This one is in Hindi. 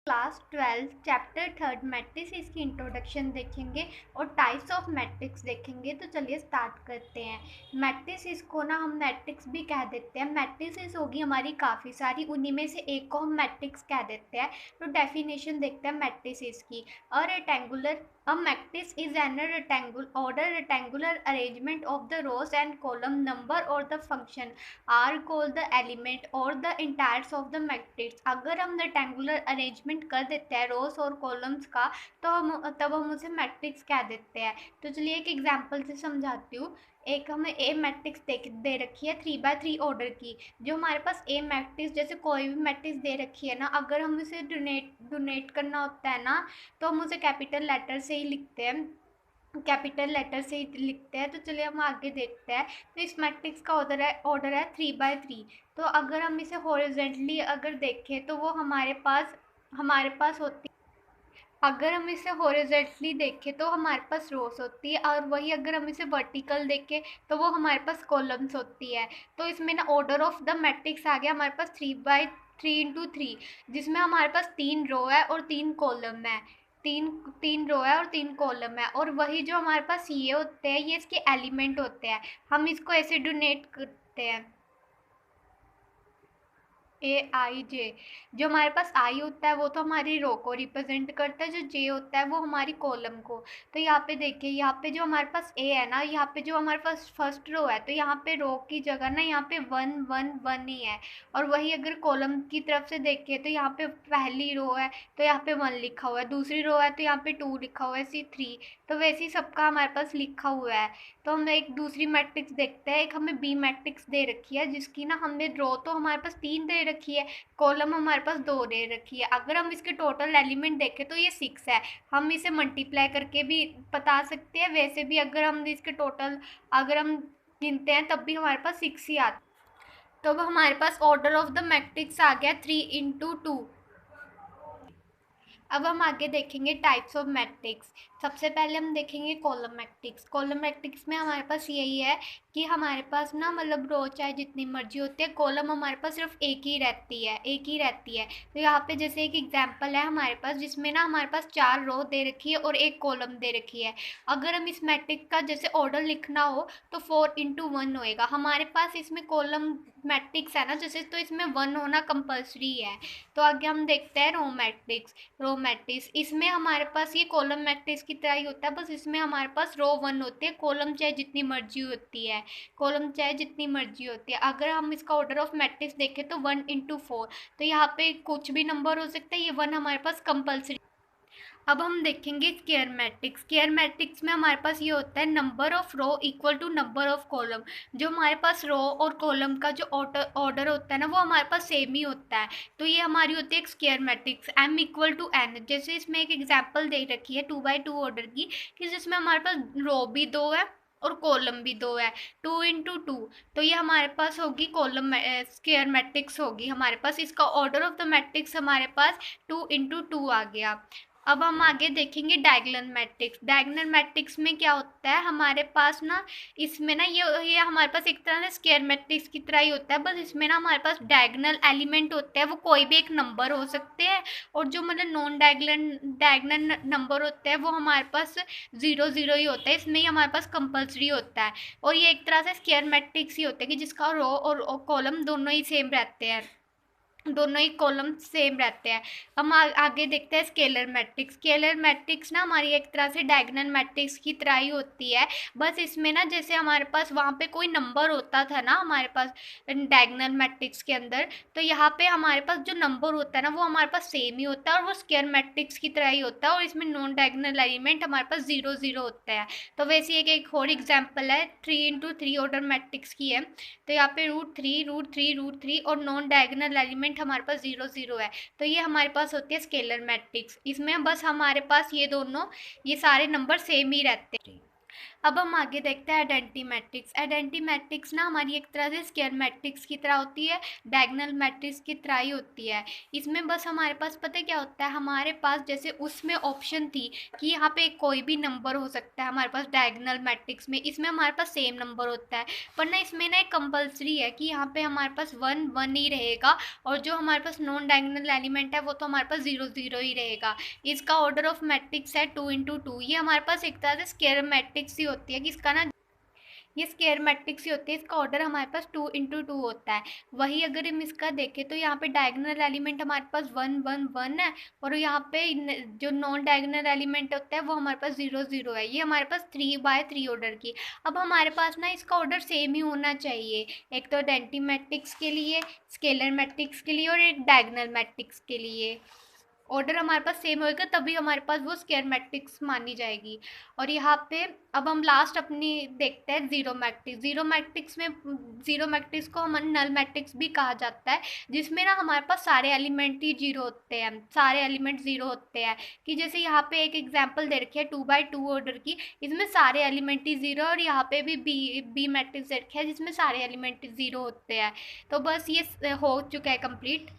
क्लास 12 चैप्टर थर्ड मैट्रिक्स इसकी इंट्रोडक्शन देखेंगे और टाइप्स ऑफ मैट्रिक्स देखेंगे। तो चलिए स्टार्ट करते हैं। मैट्रिक्स को ना हम मैट्रिक्स भी कह देते हैं। मैट्रिक्स होगी हमारी काफ़ी सारी, उन्हीं में से एक को हम मैट्रिक्स कह देते हैं। तो डेफिनेशन देखते हैं मैट्रिक्स की। A rectangular A matrix is an rectangular arrangement of the rows and column number or the function are called the element or the integers of the matrix। अगर हम रेक्टेंगुलर अरेंजमेंट कर देते हैं रोज और कॉलम्स का तो हम उसे मैट्रिक्स कह देते हैं। तो चलिए एक एग्जांपल से समझाती हूँ। एक हमें ए मैट्रिक्स दे रखी है 3x3 ऑर्डर की। जो हमारे पास ए मैट्रिक्स जैसे कोई भी मैट्रिक्स दे रखी है ना, अगर हम इसे डोनेट करना होता है ना तो हम उसे कैपिटल लेटर से ही लिखते हैं। तो चलिए हम आगे देखते हैं। तो इस मैट्रिक्स का ऑर्डर है 3x3। तो अगर हम इसे हॉरिजॉन्टली अगर देखें तो वो हमारे पास होती है। अगर हम इसे हॉरिजॉन्टली देखें तो हमारे पास रोज होती है, और वही अगर हम इसे वर्टिकल देखें तो वो हमारे पास कॉलम्स होती है। तो इसमें ना ऑर्डर ऑफ द मैट्रिक्स आ गया हमारे पास 3x3 जिसमें हमारे पास 3 रो है और 3 कॉलम है। तीन रो है और 3 कॉलम है, और वही जो हमारे पास ये होते हैं ये इसके एलिमेंट होते हैं। हम इसको ऐसे डोनेट करते हैं AIJ। जो हमारे पास आई होता है वो तो हमारी रो को रिप्रेजेंट करता है, जो जे होता है वो हमारी कॉलम को। तो यहाँ पे देखिए, यहाँ पे जो हमारे पास ए है ना, यहाँ पे जो हमारे पास फर्स्ट रो है तो यहाँ पे रो की जगह ना यहाँ पे 1 1 1 ही है। और वही अगर कॉलम की तरफ से देखें तो यहाँ पे पहली रो है तो यहाँ पे 1 लिखा हुआ है, दूसरी रो है तो यहाँ पे 2 लिखा हुआ है, ऐसी 3। तो वैसे ही सबका हमारे पास लिखा हुआ है। तो हम एक दूसरी मैट्रिक्स देखते हैं। एक हमें बी मैट्रिक्स दे रखी है जिसकी ना हमने रो तो हमारे पास 3 दे रखी है, कॉलम हमारे पास 2 दे रखी है। अगर हम इसके टोटल एलिमेंट देखें तो ये 6 है। हम इसे मल्टीप्लाई करके भी बता सकते हैं, वैसे भी अगर हम इसके टोटल अगर हम गिनते हैं तब भी हमारे पास 6 ही आता है। तो अब हमारे पास ऑर्डर ऑफ द मैट्रिक्स आ गया 3x2। अब हम आगे देखेंगे टाइप्स ऑफ मैट्रिक्स। सबसे पहले हम देखेंगे कॉलम मैट्रिक्स। कॉलम मैट्रिक्स में हमारे पास यही है कि हमारे पास ना मतलब रो चाहे जितनी मर्जी होती है, कॉलम हमारे पास सिर्फ एक ही रहती है। तो यहाँ पे जैसे एक एग्जांपल है हमारे पास जिसमें ना हमारे पास 4 रो दे रखी है और एक कॉलम दे रखी है। अगर हम इस मैट्रिक्स का जैसे ऑर्डर लिखना हो तो 4x1 होएगा। हमारे पास इसमें कॉलम मैट्रिक्स है ना जैसे, तो इसमें 1 होना कंपल्सरी है। तो आगे हम देखते हैं रो मैट्रिक्स। इसमें हमारे पास ये कॉलम मैट्रिक्स की तरह ही होता है, बस इसमें हमारे पास रो 1 होती है, कॉलम चाहे जितनी मर्जी होती है। अगर हम इसका ऑर्डर ऑफ मैट्रिक्स देखें तो 1x4। तो यहाँ पे कुछ भी नंबर हो सकता है, ये 1 हमारे पास कंपल्सरी। अब हम देखेंगे स्क्वायर मैट्रिक्स। स्क्वायर मैट्रिक्स में हमारे पास ये होता है number of row equal to number of column. जो हमारे पास रो और कॉलम का जो ऑर्डर होता है ना वो हमारे पास सेम ही होता है। तो ये हमारी होती है एक square matrix m equal to n। जैसे इसमें एक एग्जांपल दे रखी है 2x2 ऑर्डर की, कि जिसमें हमारे पास रो भी 2 है और कॉलम भी 2 है, 2x2। तो ये हमारे पास होगी कॉलम स्क्वायर मैट्रिक्स होगी हमारे पास। इसका ऑर्डर ऑफ द मैट्रिक्स हमारे पास 2x2 आ गया। अब हम आगे देखेंगे डायगोनल मैट्रिक्स। डायगोनल मैट्रिक्स में क्या होता है हमारे पास ना, इसमें ना ये हमारे पास एक तरह से स्क्वायर मैट्रिक्स की तरह ही होता है, बस इसमें ना हमारे पास डायगोनल एलिमेंट होते हैं, वो कोई भी एक नंबर हो सकते हैं। और जो मतलब नॉन डायगोनल नंबर होते हैं वो हमारे पास 0 0 ही होता है। इसमें ही हमारे पास कंपल्सरी होता है। और ये एक तरह से स्क्वायर मैट्रिक्स ही होता है कि जिसका रो और कॉलम दोनों ही सेम रहते हैं, दोनों ही कॉलम सेम रहते हैं। हम आगे देखते हैं स्केलर मैट्रिक्स। स्केलर मैट्रिक्स ना हमारी एक तरह से डायगोनल मैट्रिक्स की तरह ही होती है, बस इसमें ना जैसे हमारे पास वहाँ पे कोई नंबर होता था ना हमारे पास डायगोनल मैट्रिक्स के अंदर, तो यहाँ पे हमारे पास जो नंबर होता है ना वो हमारे पास सेम ही होता है और वो स्क्वायर मैट्रिक्स की तरह ही होता है। और इसमें नॉन डायगोनल एलिमेंट हमारे पास 0 0 होता है। तो वैसे एक और एग्जाम्पल है 3x3 ऑर्डर मैट्रिक्स की है। तो यहाँ पे √3 और नॉन डायगोनल एलिमेंट हमारे पास 0 0 है। तो ये हमारे पास होती है स्केलर मैट्रिक्स। इसमें बस हमारे पास ये सारे नंबर सेम ही रहते हैं। अब हम आगे देखते हैं आइडेंटिटी मैट्रिक्स। आइडेंटिटी मैट्रिक्स ना हमारी एक तरह से स्क्वायर मैट्रिक्स की तरह होती है, डायगोनल मैट्रिक्स की तरह ही होती है। इसमें बस हमारे पास पता है क्या होता है, हमारे पास जैसे उसमें ऑप्शन थी कि यहाँ पे कोई भी नंबर हो सकता है हमारे पास डायगोनल मैट्रिक्स में, इसमें हमारे पास सेम नंबर होता है। पर ना इसमें ना एक कंपल्सरी है कि यहाँ पे हमारे पास वन वन ही रहेगा, और जो हमारे पास नॉन डायगोनल एलिमेंट है वो तो हमारे पास जीरो जीरो ही रहेगा। इसका ऑर्डर ऑफ मैट्रिक्स है 2 × 2। ये हमारे पास एक तरह से स्क्वायर मैट्रिक्स ही होती है कि इसका ना ये स्क्वायर मैट्रिक्स ही होती है, इसका ऑर्डर हमारे पास 2 × 2 होता है। वही अगर हम इसका देखें तो यहाँ पे डायगोनल एलिमेंट हमारे पास 1 1 1 है, और यहाँ पे जो नॉन डायगोनल एलिमेंट होता है वो हमारे पास 0 0 है। ये हमारे पास 3 × 3 ऑर्डर की। अब हमारे पास ना इसका ऑर्डर सेम ही होना चाहिए, एक तो आइडेंटिटी मैट्रिक्स के लिए, स्केलर मैट्रिक्स के लिए और एक डायगोनल मैट्रिक्स के लिए ऑर्डर हमारे पास सेम होएगा, तभी हमारे पास वो स्क्वायर मैट्रिक्स मानी जाएगी। और यहाँ पे अब हम लास्ट अपनी देखते हैं जीरो मैट्रिक्स। जीरो मैट्रिक्स को हम नल मैट्रिक्स भी कहा जाता है, जिसमें ना हमारे पास सारे एलिमेंट ही जीरो होते हैं, सारे एलिमेंट जीरो होते हैं। कि जैसे यहाँ पे एक एग्जांपल दे रखी है 2 × 2 ऑर्डर की, इसमें सारे एलिमेंट ही जीरो, और यहाँ पे भी बी मैट्रिक्स दे रखी है जिसमें सारे एलिमेंट जीरो होते हैं। तो बस ये हो चुका है कंप्लीट।